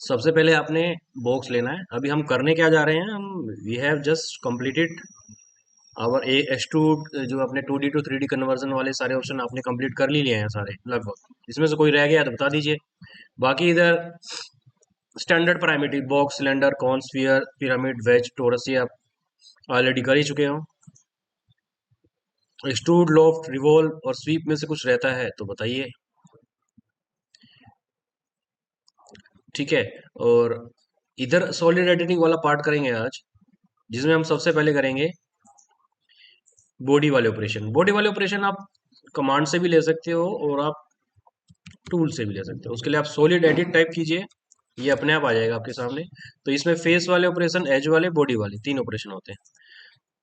सबसे पहले आपने बॉक्स लेना है। अभी हम करने क्या जा रहे हैं, हम we have just completed our A S two, जो अपने 2D टू 3D कन्वर्जन वाले सारे ऑप्शन आपने कंप्लीट कर लिए हैं सारे लगभग। इसमें से कोई रह गया है तो बता दीजिए। बाकी इधर standard parameter box, cylinder, cone, sphere, pyramid, wedge, torus ये आप ऑलरेडी कर ही चुके हो। एक्सट्रूड, लॉफ्ट, रिवॉल्व और स्वीप में से कुछ रहता है तो बताइए। ठीक है। और इधर सॉलिड एडिटिंग वाला पार्ट करेंगे आज, जिसमें हम सबसे पहले करेंगे बॉडी वाले ऑपरेशन। बॉडी वाले ऑपरेशन आप कमांड से भी ले सकते हो और आप टूल से भी ले सकते हो। उसके लिए आप सॉलिड एडिट टाइप कीजिए, ये अपने आप आ जाएगा आपके सामने। तो इसमें फेस वाले ऑपरेशन, एज वाले, बॉडी वाले, तीन ऑपरेशन होते हैं।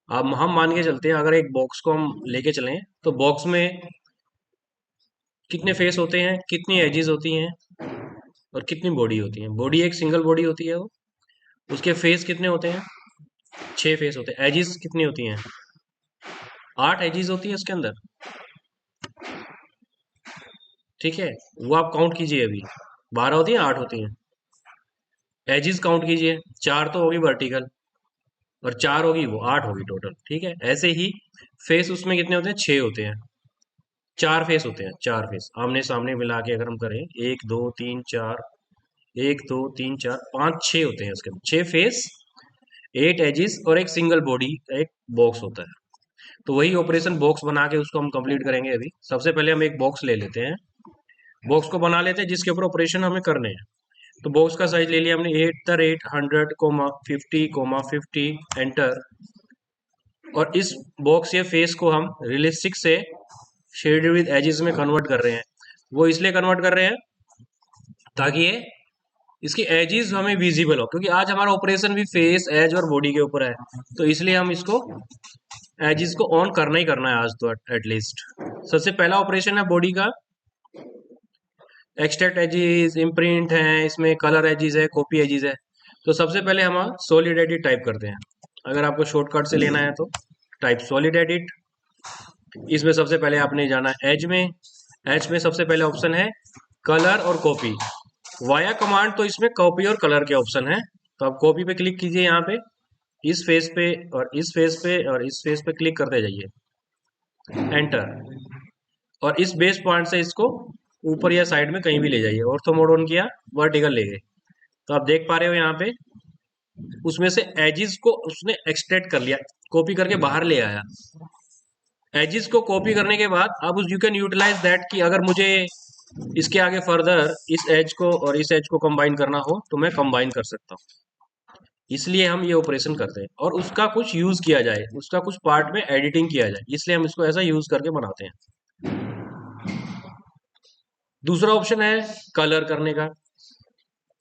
अब हम मान के चलते हैं, अगर एक बॉक्स को हम लेके चलें तो बॉक्स में कितने फेस होते हैं, कितनी एजेस होती हैं और कितनी बॉडी होती है। बॉडी एक सिंगल बॉडी होती है वो। उसके फेस कितने होते हैं, 6 फेस होते हैं। एजेस कितनी होती हैं, 8 एजेस होती है उसके अंदर। ठीक है, वो आप काउंट कीजिए। अभी 12 होती है, 8 होती हैं। एजेस काउंट कीजिए, 4 तो होगी वर्टिकल और 4 होगी, वो 8 होगी टोटल। ठीक है, ऐसे ही फेस उसमें कितने होते हैं, 6 होते हैं। 4 फेस होते हैं, 4 फेस आमने सामने मिला के अगर हम करें, 1 2 3 4, 1 2 3 4 5 6 होते हैं उसके अंदर, 6 फेस, 8 एजिस और एक सिंगल बॉडी, एक बॉक्स होता है। तो वही ऑपरेशन बॉक्स बना के उसको हम कंप्लीट करेंगे। अभी सबसे पहले हम एक बॉक्स ले लेते हैं, बॉक्स को बना लेते हैं जिसके ऊपर ऑपरेशन हमें करने हैं। तो बॉक्स का साइज ले लिया हमने, 8 100 50 एंटर। और इस बॉक्स या फेस को हम रियलिस्टिक से शेडेड विद एजेस में कन्वर्ट कर रहे हैं। वो इसलिए कन्वर्ट कर रहे हैं ताकि ये इसकी एजेस हमें विजिबल हो, क्योंकि आज हमारा ऑपरेशन भी फेस, एज और बॉडी के ऊपर है। तो इसलिए हम इसको एजेस को ऑन करना ही करना है आज तो एटलीस्ट। सबसे पहला ऑपरेशन है बॉडी का, एक्सट्रैक्ट एजेस, इम्प्रिंट है, इसमें कलर एजेस है, कॉपी एजेस है। तो सबसे पहले हम सॉलिड एडिट टाइप करते हैं। अगर आपको शॉर्टकट से लेना है तो टाइप सॉलिड एडिट। इसमें सबसे पहले आपने जाना है एज में। एज में सबसे पहले ऑप्शन है कलर और कॉपी। वाया कमांड तो इसमें कॉपी और कलर के ऑप्शन है। तो आप कॉपी पे क्लिक कीजिए यहाँ पे, इस फेस पे और इस फेस पे और इस फेस पे क्लिक करते जाइए, एंटर। और इस बेस पॉइंट से इसको ऊपर या साइड में कहीं भी ले जाइए। ऑर्थो मोड ऑन किया, वर्टिकल ले गए। तो आप देख पा रहे हो यहाँ पे उसमें से एजिस को उसने एक्सट्रैक्ट कर लिया, कॉपी करके बाहर ले आया। एजिस को कॉपी करने के बाद अब यू कैन यूटिलाइज दैट कि अगर मुझे इसके आगे फर्दर इस एज को और इस एज को कंबाइन करना हो तो मैं कंबाइन कर सकता हूँ। इसलिए हम ये ऑपरेशन करते हैं और उसका कुछ यूज किया जाए, उसका कुछ पार्ट में एडिटिंग किया जाए, इसलिए हम इसको ऐसा यूज करके बनाते हैं। दूसरा ऑप्शन है कलर करने का,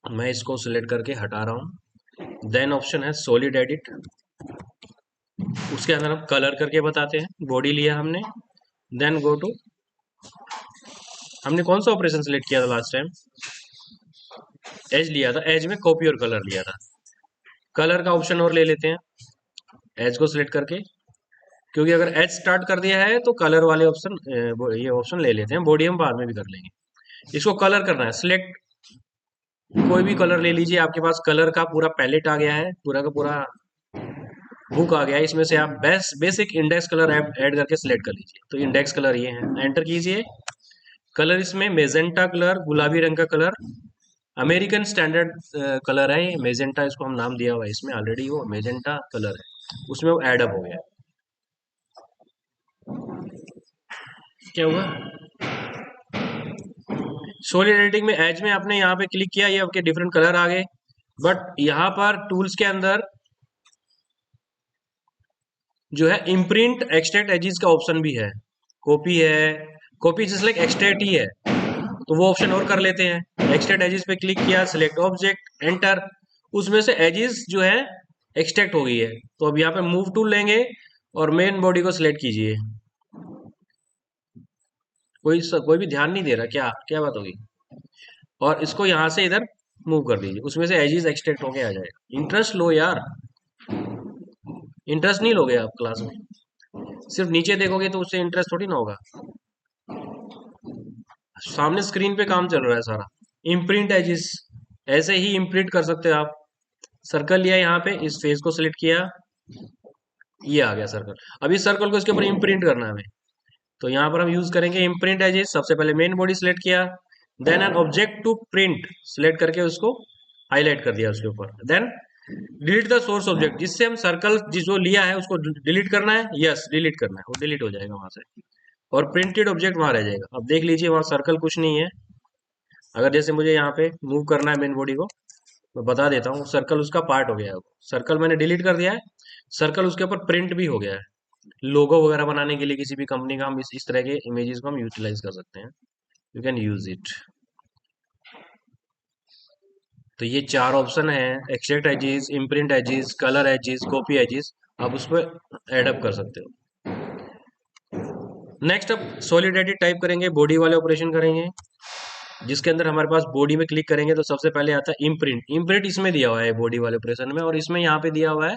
मैं इसको सिलेक्ट करके हटा रहा हूं। देन ऑप्शन है सॉलिड एडिट, उसके अंदर हम कलर करके बताते हैं। बॉडी लिया हमने, देन गो टू, हमने कौन सा ऑपरेशन सिलेक्ट किया था लास्ट टाइम, एज लिया था। एज में कॉपी और कलर लिया था। कलर का ऑप्शन और ले लेते हैं, एज को सिलेक्ट करके, क्योंकि अगर एज स्टार्ट कर दिया है तो कलर वाले ऑप्शन, ये ऑप्शन ले लेते हैं। बॉडी हम बाद में भी कर लेंगे। इसको कलर करना है, सिलेक्ट कोई भी कलर ले लीजिए। आपके पास कलर का पूरा पैलेट आ गया है, पूरा का पूरा बुक आ गया है। इसमें से आप बेसिक इंडेक्स कलर ऐड करके सिलेक्ट कर लीजिए। तो इंडेक्स कलर ये है, एंटर कीजिए। कलर इसमें मेजेंटा कलर, गुलाबी रंग का कलर, अमेरिकन स्टैंडर्ड कलर है ये मेजेंटा, इसको हम नाम दिया हुआ है इसमें ऑलरेडी, वो मेजेंटा कलर है, उसमें वो एड अप हो गया। क्या हुआ, सॉलिड एडिटिंग में एज में आपने यहाँ पे क्लिक किया, ये आपके डिफरेंट कलर आ गए। बट यहाँ पर टूल्स के अंदर जो है इम्प्रिंट एक्सट्रैक्ट एजेस का ऑप्शन भी है, कॉपी है। कॉपी जस्ट लाइक एक्सट्रैक्ट ही है, तो वो ऑप्शन और कर लेते हैं। एक्सट्रैक्ट एजेस पे क्लिक किया, सिलेक्ट ऑब्जेक्ट, एंटर। उसमें से एजेस जो है एक्सट्रैक्ट हो गई है। तो अब यहाँ पे मूव टूल लेंगे और मेन बॉडी को सिलेक्ट कीजिए। कोई भी ध्यान नहीं दे रहा, क्या क्या बात होगी। और इसको यहाँ से इधर मूव कर दीजिए, उसमें से एजेस एक्सट्रैक्ट होके आ जाएगा। इंटरेस्ट लो यार, इंटरेस्ट नहीं लोगे आप क्लास में, सिर्फ नीचे देखोगे तो उससे इंटरेस्ट थोड़ी ना होगा। सामने स्क्रीन पे काम चल रहा है सारा। इम्प्रिंट एजेस, ऐसे ही इम्प्रिंट कर सकते हो आप। सर्कल लिया यहाँ पे, इस फेस को सिलेक्ट किया, ये आ गया सर्कल। अब इस सर्कल को इसके ऊपर इम्प्रिंट करना है हमें, तो यहाँ पर हम यूज करेंगे इम्प्रिंट एजेस। सबसे पहले मेन बॉडी सिलेक्ट किया, then an object to print select करके उसको हाईलाइट कर दिया उसके ऊपर, then delete the source object, जिससे हम सर्कल जो लिया है उसको डिलीट करना है, यस डिलीट करना है, वो डिलीट हो जाएगा वहां से, और प्रिंटेड ऑब्जेक्ट वहां रह जाएगा। अब देख लीजिए वहां सर्कल कुछ नहीं है। अगर जैसे मुझे यहाँ पे मूव करना है मेन बॉडी को, मैं बता देता हूँ, सर्कल उसका पार्ट हो गया है, सर्कल मैंने डिलीट कर दिया है, सर्कल उसके ऊपर प्रिंट भी हो गया है। लोगो वगैरह बनाने के लिए किसी भी कंपनी का हम इस तरह के इमेजेस को हम यूटिलाइज कर सकते हैं, यू कैन यूज इट। तो ये चार ऑप्शन है, extract edges, imprint edges, colour edges, copy edges, आप उस पर एडअप कर सकते हो। नेक्स्ट अब सॉलिड एडिट टाइप करेंगे, बॉडी वाले ऑपरेशन करेंगे, जिसके अंदर हमारे पास बॉडी में क्लिक करेंगे तो सबसे पहले आता है इम्प्रिंट। इम्प्रिंट इसमें दिया हुआ है बॉडी वाले ऑपरेशन में, और इसमें यहाँ पे दिया हुआ है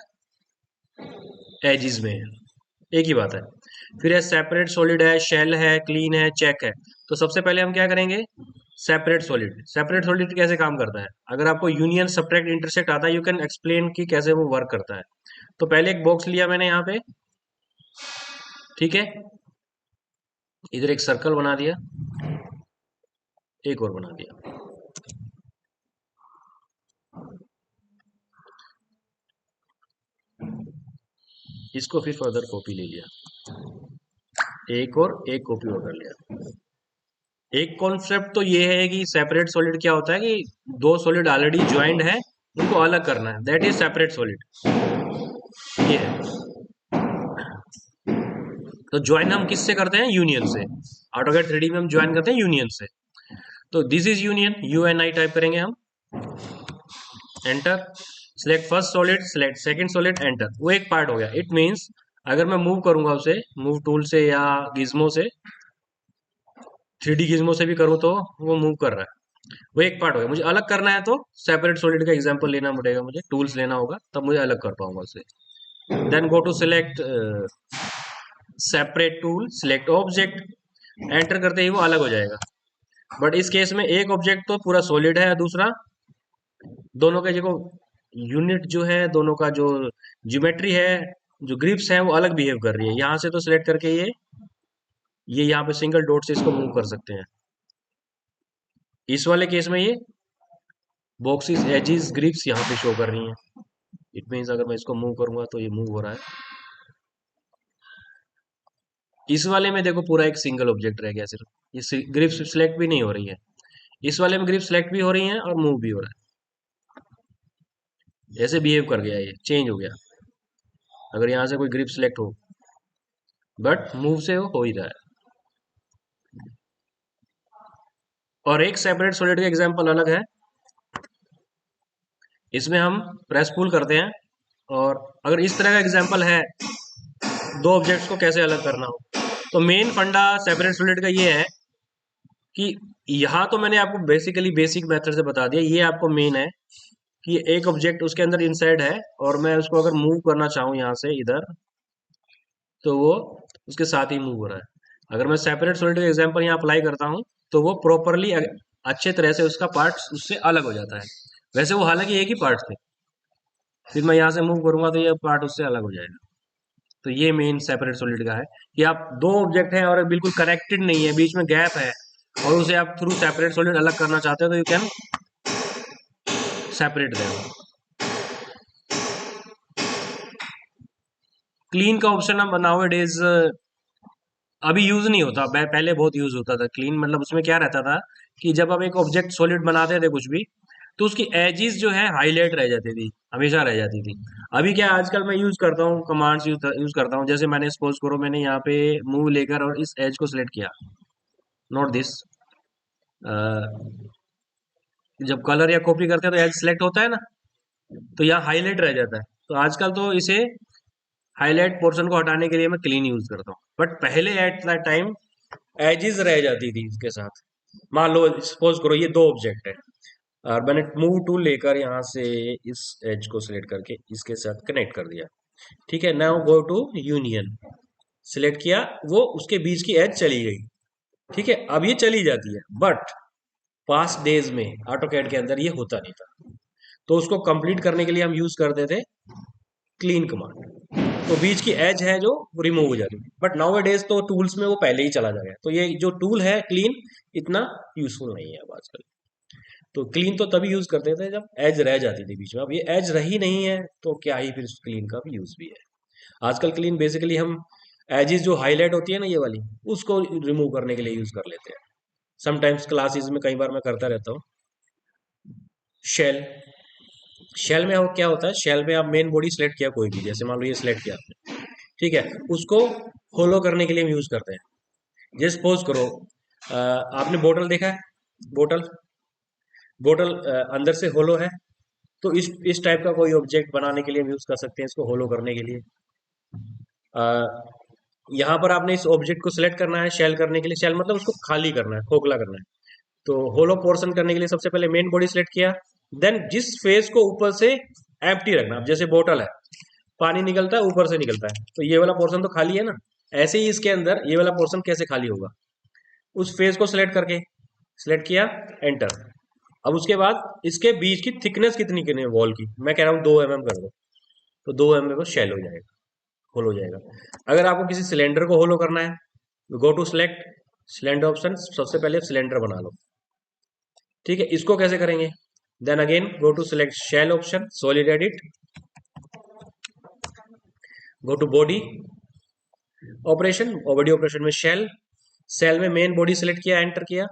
एजिस में, एक ही बात है। फिर है सेपरेट सॉलिड है, शेल है, क्लीन है, चेक है। तो सबसे पहले हम क्या करेंगे, सेपरेट सॉलिड। सेपरेट सॉलिड कैसे काम करता है, अगर आपको यूनियन सब्ट्रैक्ट इंटरसेक्ट आता है, यू कैन एक्सप्लेन कि कैसे वो वर्क करता है। तो पहले एक बॉक्स लिया मैंने यहाँ पे, ठीक है, इधर एक सर्कल बना दिया, एक और बना दिया, इसको फिर फर्दर कॉपी ले लिया, एक और एक कॉपी और कर लिया। एक कॉन्सेप्ट तो ये है कि सेपरेट सॉलिड क्या होता है कि दो सॉलिड ऑलरेडी ज्वाइंट है, उनको अलग करना है, दैट इज सेपरेट सॉलिड, ये है। तो ज्वाइन हम किससे करते हैं, यूनियन से। ऑटोकैड 3D में हम ज्वाइन करते हैं यूनियन से। तो this is union, U N I type करेंगे हम, enter, select first solid, select second solid, enter, वो एक पार्ट हो गया। इट मींस अगर मैं मूव करूंगा उसे मूव टूल से या गिज्मो से, 3D गिज्मो से भी करूँ तो वो मूव कर रहा है, वो एक पार्ट हो गया। मुझे अलग करना है तो सेपरेट सॉलिड का एग्जांपल लेना पड़ेगा, मुझे टूल्स लेना होगा, तब मुझे अलग कर पाऊंगा उसे। Then go to select separate tool, select object, enter करते ही वो अलग हो जाएगा। बट इस केस में एक ऑब्जेक्ट तो पूरा सॉलिड है, दूसरा दोनों के जो यूनिट जो है, दोनों का जो ज्योमेट्री है, जो ग्रिप्स है, वो अलग बिहेव कर रही है। यहाँ से तो सिलेक्ट करके ये यहाँ पे सिंगल डॉट से इसको मूव कर सकते हैं। इस वाले केस में ये बॉक्सेस, एजेस, ग्रिप्स यहाँ पे शो कर रही हैं। इट मीन्स अगर मैं इसको मूव करूंगा तो ये मूव हो रहा है। इस वाले में देखो पूरा एक सिंगल ऑब्जेक्ट रह गया सिर्फ, ये ग्रिप्स सिलेक्ट भी नहीं हो रही है। इस वाले में ग्रिप सिलेक्ट भी हो रही हैं और मूव भी हो रहा है, ऐसे बिहेव कर गया, ये चेंज हो गया अगर यहाँ से कोई ग्रिप सिलेक्ट हो, बट मूव से हो ही रहा है। और एक सेपरेट सॉलिड का एग्जांपल अलग है, इसमें हम प्रेस पुल करते हैं, और अगर इस तरह का एग्जांपल है, दो ऑब्जेक्ट्स को कैसे अलग करना हो, तो मेन फंडा सेपरेट सॉलिड का ये है कि यहाँ तो मैंने आपको बेसिकली बेसिक मेथड से बता दिया, ये आपको मेन है कि एक ऑब्जेक्ट उसके अंदर इनसाइड है, और मैं उसको अगर मूव करना चाहूँ यहाँ से इधर, तो वो उसके साथ ही मूव हो रहा है। अगर मैं सेपरेट सॉलिड का एग्जांपल यहाँ अप्लाई करता हूँ, तो वो प्रॉपरली अच्छे तरह से उसका पार्ट उससे अलग हो जाता है। वैसे वो हालांकि एक ही पार्ट थे, फिर मैं यहाँ से मूव करूंगा तो ये पार्ट उससे अलग हो जाएगा। तो ये मेन सेपरेट सॉलिड का है कि आप दो ऑब्जेक्ट हैं और बिल्कुल कनेक्टेड नहीं है, बीच में गैप है, और उसे आप थ्रू सेपरेट सॉलिड अलग करना चाहते हो, तो you can separate them. Clean का ऑप्शन अब नाउ इट इज अभी यूज नहीं होता, पहले बहुत यूज होता था क्लीन। मतलब उसमें क्या रहता था कि जब आप एक ऑब्जेक्ट सॉलिड बनाते थे कुछ भी, तो उसकी एजेस जो है हाईलाइट रह जाती थी, हमेशा रह जाती थी। अभी क्या आजकल मैं यूज करता हूँ, कमांड्स यूज करता हूँ। जैसे मैंने सपोज करो मैंने यहाँ पे मूव लेकर और इस एज को सिलेक्ट किया, नॉट दिस, जब कलर या कॉपी करते हैं तो एज सिलेक्ट होता है ना, तो यहाँ हाईलाइट रह जाता है। तो आजकल तो इसे हाईलाइट पोर्शन को हटाने के लिए मैं क्लीन यूज करता हूँ, बट पहले एट दैट टाइम एजेस रह जाती थी इसके साथ। मान लो सपोज करो ये दो ऑब्जेक्ट है, और मैंने मूव टूल लेकर यहाँ से इस एज को सिलेक्ट करके इसके साथ कनेक्ट कर दिया, ठीक है। Now go to union, select किया, वो उसके बीच की एज चली गई, ठीक है, अब ये चली जाती है, बट पास्ट डेज में ऑटोकैड के अंदर ये होता नहीं था, तो उसको कंप्लीट करने के लिए हम यूज करते थे क्लीन कमांड। तो बीच की एज है जो रिमूव हो जाती है, बट नाउ डेज तो टूल्स में वो पहले ही चला जाएगा, तो ये जो टूल है क्लीन इतना यूजफुल नहीं है अब आजकल। तो क्लीन तो तभी यूज करते थे जब एज रह जाती थी बीच में, अब ये एज रही नहीं है तो क्या ही फिर क्लीन का भी यूज भी है। आजकल क्लीन बेसिकली हम एजेस जो हाईलाइट होती है ना ये वाली, उसको रिमूव करने के लिए यूज कर लेते हैं। समटाइम्स क्लासेस में कई बार मैं करता रहता हूँ। शेल, शेल में क्या होता है, शेल में आप मेन बॉडी सेलेक्ट किया कोई भी, जैसे मान लो ये सिलेक्ट किया आपने, ठीक है, उसको होलो करने के लिए हम यूज करते हैं। जैसे सपोज करो आपने बोतल देखा है, बोतल, बोतल अंदर से होलो है, तो इस टाइप का कोई ऑब्जेक्ट बनाने के लिए हम यूज कर सकते हैं इसको होलो करने के लिए। यहाँ पर आपने इस ऑब्जेक्ट को सिलेक्ट करना है शेल करने के लिए, शेल मतलब उसको खाली करना है, खोखला करना है। तो होलो पोर्शन करने के लिए सबसे पहले मेन बॉडी सिलेक्ट किया, देन जिस फेस को ऊपर से एम्प्टी रखना। अब जैसे बोतल है, पानी निकलता है ऊपर से निकलता है, तो ये वाला पोर्शन तो खाली है ना, ऐसे ही इसके अंदर ये वाला पोर्शन कैसे खाली होगा, उस फेस को सिलेक्ट करके सिलेक्ट किया, एंटर। अब उसके बाद इसके बीच की थिकनेस कितनी कितनी वॉल की, मैं कह रहा हूँ 2 mm कर दो, तो 2 mm को शेल हो जाएगा, होल हो जाएगा। अगर आपको किसी सिलेंडर को होलो करना है, go to select cylinder option, सबसे पहले सिलेंडर बना लो, ठीक है। इसको कैसे करेंगे, then again go to select shell option, solid edit, go to body operation, body operation में शेल, सेल में मेन बॉडी सिलेक्ट किया, एंटर किया।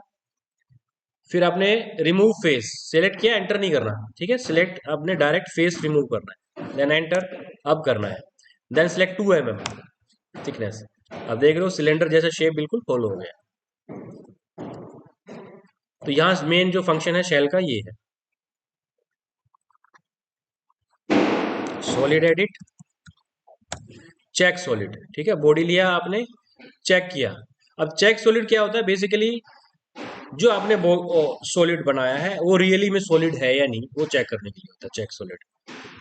फिर आपने रिमूव फेस सिलेक्ट किया, एंटर नहीं करना, ठीक है, सिलेक्ट आपने डायरेक्ट फेस रिमूव करना है, देन एंटर अब करना है, देन सिलेक्ट 2 mm थिकनेस। अब देख रहे हो सिलेंडर जैसा शेप बिल्कुल फॉलो हो गया। तो यहाँ मेन जो फंक्शन है शेल का ये है, सॉलिड एडिट, चेक सॉलिड, ठीक है, बॉडी लिया आपने, चेक किया। अब चेक सॉलिड क्या होता है, बेसिकली जो आपने सॉलिड बनाया है वो रियली में सॉलिड है या नहीं, वो चेक करने के लिए होता है चेक सॉलिड।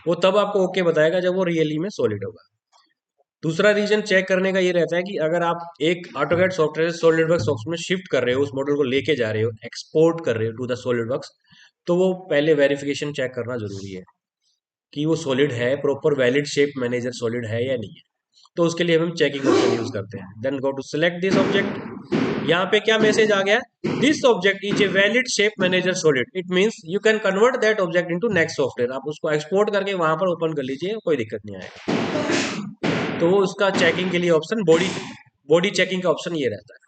वो तब आपको ओके बताएगा जब वो रियली में सॉलिड होगा। दूसरा रीजन चेक करने का ये रहता है कि अगर आप एक ऑटोकैड सॉफ्टवेयर से सॉलिड वर्क्स सॉफ्टवेयर में शिफ्ट कर रहे हो, उस मॉडल को लेके जा रहे हो, एक्सपोर्ट कर रहे हो टू द सॉलिड वर्क्स, तो वो पहले वेरिफिकेशन चेक करना जरूरी है कि वो सॉलिड है, proper valid shape manager solid है या नहीं है। तो उसके लिए हम चेकिंग ऑप्शन यूज करते हैं, then go to select this object. यहाँ पे क्या मैसेज आ गया, this object is a valid shape manager solid, it means you can convert that object into next software. आप उसको एक्सपोर्ट करके वहां पर ओपन कर लीजिए, कोई दिक्कत नहीं आएगा। तो वो उसका चेकिंग के लिए ऑप्शन, बॉडी बॉडी चेकिंग का ऑप्शन ये रहता है,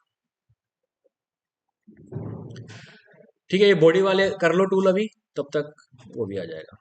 ठीक है। ये बॉडी वाले कर लो टूल अभी, तब तक वो भी आ जाएगा।